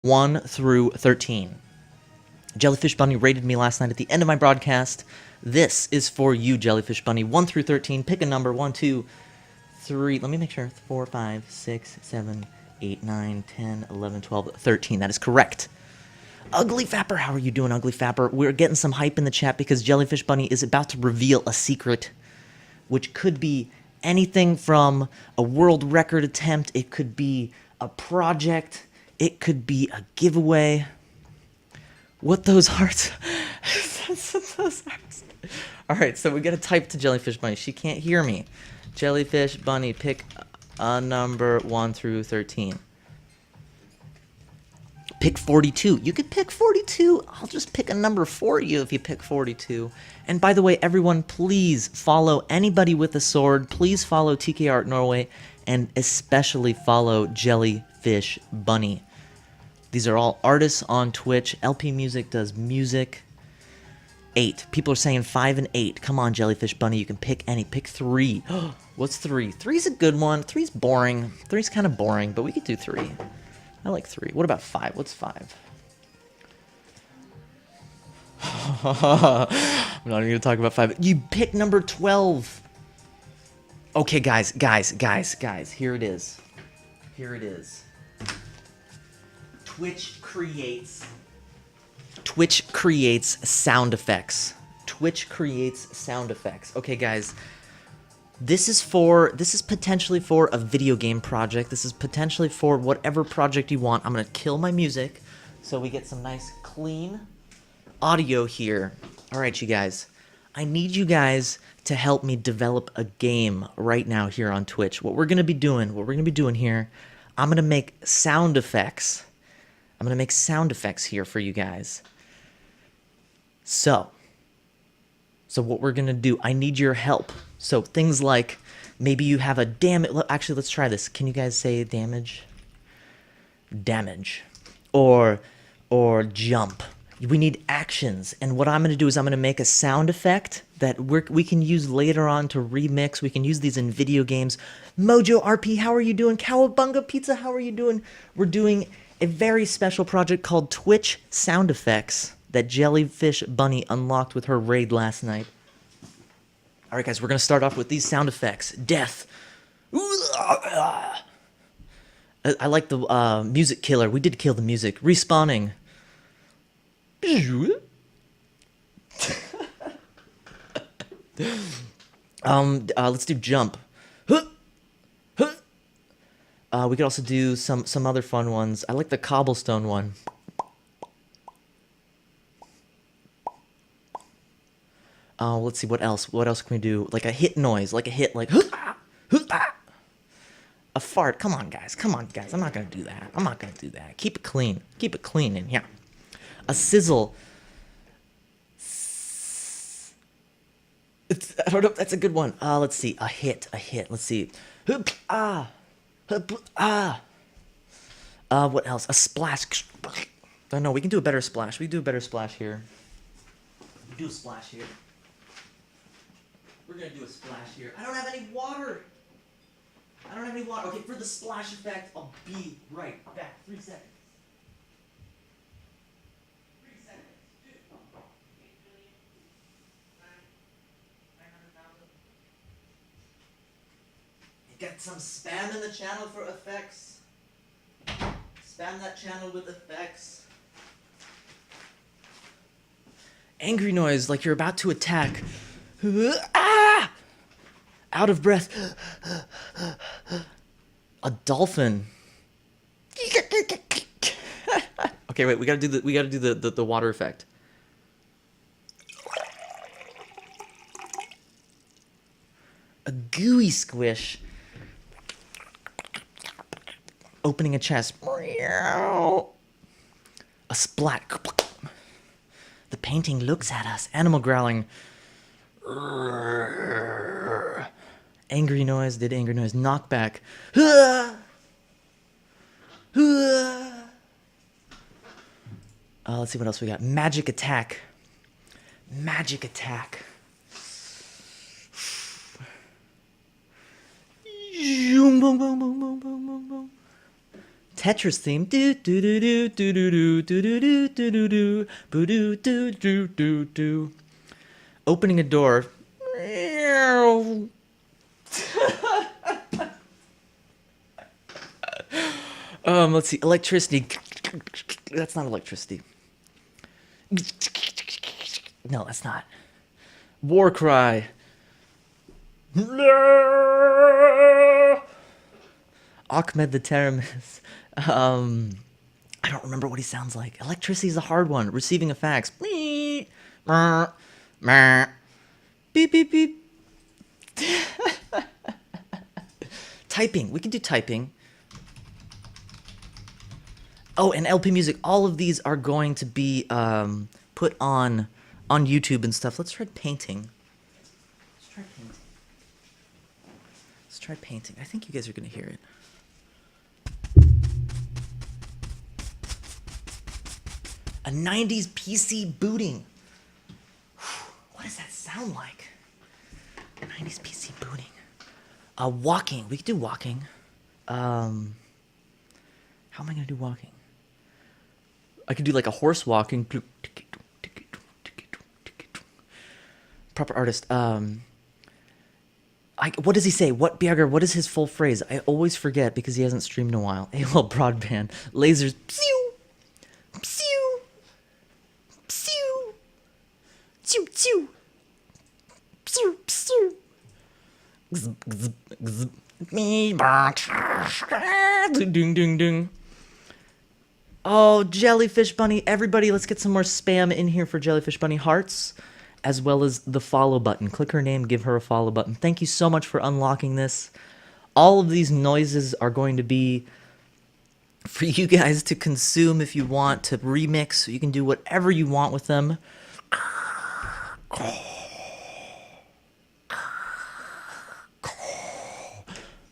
1 through 13. Jellyfish Bunny rated me last night at the end of my broadcast. This is for you, Jellyfish Bunny. 1 through 13. Pick a number. 1, 2, 3. Let me make sure. 4, 5, 6, 7, 8, 9, 10, 11, 12, 13. That is correct. Ugly Fapper, how are you doing, Ugly Fapper? We're getting some hype in the chat because Jellyfish Bunny is about to reveal a secret, which could be anything from a world record attempt, it could be a project, it could be a giveaway. What those hearts? Those hearts. All right, so we gotta type to Jellyfish Bunny. She can't hear me. Jellyfish Bunny, pick a number 1 through 13. Pick 42. You could pick 42. I'll just pick a number for you if you pick 42. And by the way, everyone, please follow anybody with a sword. Please follow TK Art Norway, and especially follow Jellyfish Bunny. These are all artists on Twitch. LP Music does music. 8. People are saying 5 and 8. Come on, Jellyfish Bunny. You can pick any. Pick 3. What's 3? 3's a good one. 3's boring. 3's kind of boring, but we could do 3. I like 3. What about 5? What's 5? I'm not even going to talk about 5. You pick number 12. Okay, guys. Here it is. Here it is. Twitch creates sound effects. Twitch creates sound effects. Okay, guys. This is potentially for a video game project. This is potentially for whatever project you want. I'm going to kill my music so we get some nice clean audio here. All right, you guys. I need you guys to help me develop a game right now here on Twitch. What we're going to be doing here, I'm going to make sound effects. I'm going to make sound effects here for you guys. So what we're going to do, I need your help. So things like, maybe you have a damage. Actually, let's try this. Can you guys say damage? Damage. Or jump. We need actions. And what I'm going to do is I'm going to make a sound effect that we can use later on to remix. We can use these in video games. Mojo RP, how are you doing? Cowabunga Pizza, how are you doing? We're doing a very special project called Twitch Sound Effects that Jellyfish Bunny unlocked with her raid last night. All right, guys, we're going to start off with these sound effects. Death. I like the music killer. We did kill the music. Respawning. Let's do jump. We could also do some other fun ones. I like the cobblestone one. Let's see, what else? What else can we do? Like a hit noise, like a hit, like a fart. Come on, guys. I'm not gonna do that. Keep it clean. Keep it clean in here. A sizzle. I don't know if that's a good one. Let's see. A hit. Let's see. What else? A splash. Oh, no, we can do a better splash. We can do a better splash here. Do a splash here. We're gonna do a splash here. I don't have any water. Okay, for the splash effect, I'll be right back. 3 seconds. 3 seconds. 2, 8,900,000. Get some spam in the channel for effects. Spam that channel with effects. Angry noise, like you're about to attack. Out of breath. A dolphin. Okay, wait. We gotta do the water effect. A gooey squish. Opening a chest. A splat. The painting looks at us. Animal growling. Angry noise. Did angry noise. Knockback. Let's see what else we got. Magic attack. Tetris theme. Do do do do do do do do do do do do do do do do do do. Opening a door. Let's see. Electricity. That's not electricity. No, that's not. War cry. Ahmed the Teramis. I don't remember what he sounds like. Electricity is a hard one. Receiving a fax. Beep, beep, beep. Typing. We can do typing. Oh, and LP music. All of these are going to be put on YouTube and stuff. Let's try painting. Let's try painting. I think you guys are going to hear it. A 90s PC booting. What does that sound like? 90s PC booting. Walking. We could do walking. How am I going to do walking? I could do like a horse walking. Proper artist. What does he say? What is his full phrase? I always forget because he hasn't streamed in a while. AOL broadband. Lasers. Pew! Pew! Pew! Pew! Pew! Pew! Pew! Ding ding ding. Oh, Jellyfish Bunny. Everybody, let's get some more spam in here for Jellyfish Bunny hearts, as well as the follow button. Click her name, give her a follow button. Thank you so much for unlocking this. All of these noises are going to be for you guys to consume if you want to remix. You can do whatever you want with them.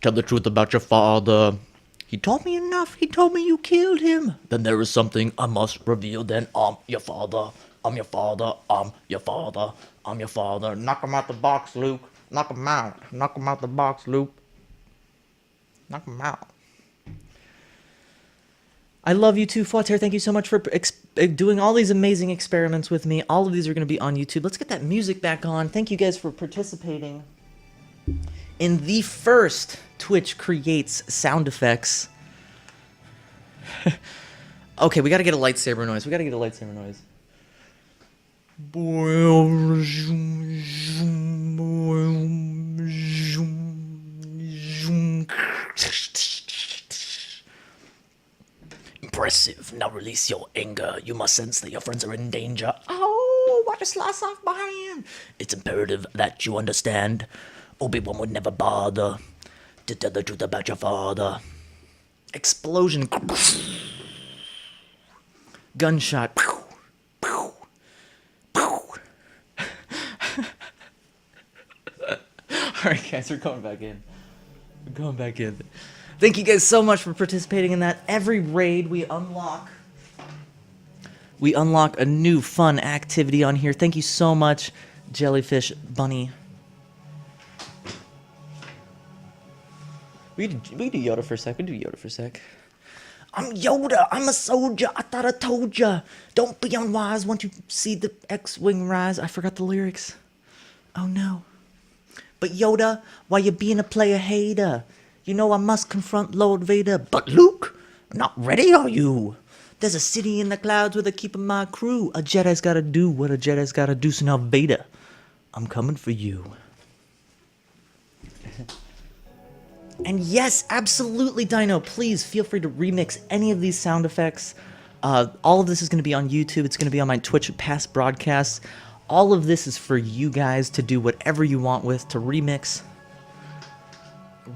Tell the truth about your father. He told me enough. He told me you killed him. Then there is something I must reveal. Then I'm your father. I'm your father. I'm your father. I'm your father. Knock him out the box, Luke. Knock him out. Knock him out the box, Luke. Knock him out. I love you too, Flutter. Thank you so much for doing all these amazing experiments with me. All of these are going to be on YouTube. Let's get that music back on. Thank you guys for participating in the first Twitch Creates sound effects. Okay, we got to get a lightsaber noise. Impressive. Now release your anger. You must sense that your friends are in danger. Oh, what a slice off my hand. It's imperative that you understand. Obi-Wan would never bother to tell the truth about your father. Explosion. Gunshot. Alright guys, we're going back in. Thank you guys so much for participating in that. Every raid we unlock a new fun activity on here. Thank you so much, Jellyfish Bunny. We do Yoda for a sec. I'm Yoda. I'm a soldier. I thought I told ya. Don't be unwise once you see the X-Wing rise. I forgot the lyrics. Oh no. But Yoda, why you being a player hater? You know I must confront Lord Vader. But Luke, not ready are you? There's a city in the clouds where they're keeping my crew. A Jedi's gotta do what a Jedi's gotta do. So now Vader, I'm coming for you. And yes, absolutely, Dino. Please feel free to remix any of these sound effects. All of this is going to be on YouTube. It's going to be on my Twitch past broadcasts. All of this is for you guys to do whatever you want with, to remix.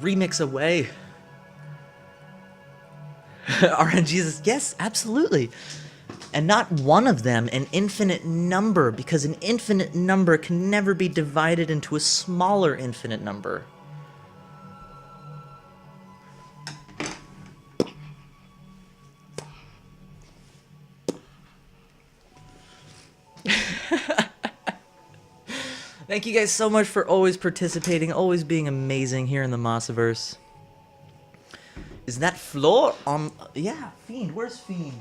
Remix away. RNGesus, yes, absolutely. And not one of them, an infinite number, because an infinite number can never be divided into a smaller infinite number. Thank you guys so much for always participating, always being amazing here in the Mossiverse. Is that Floor? Yeah, Fiend. Where's Fiend?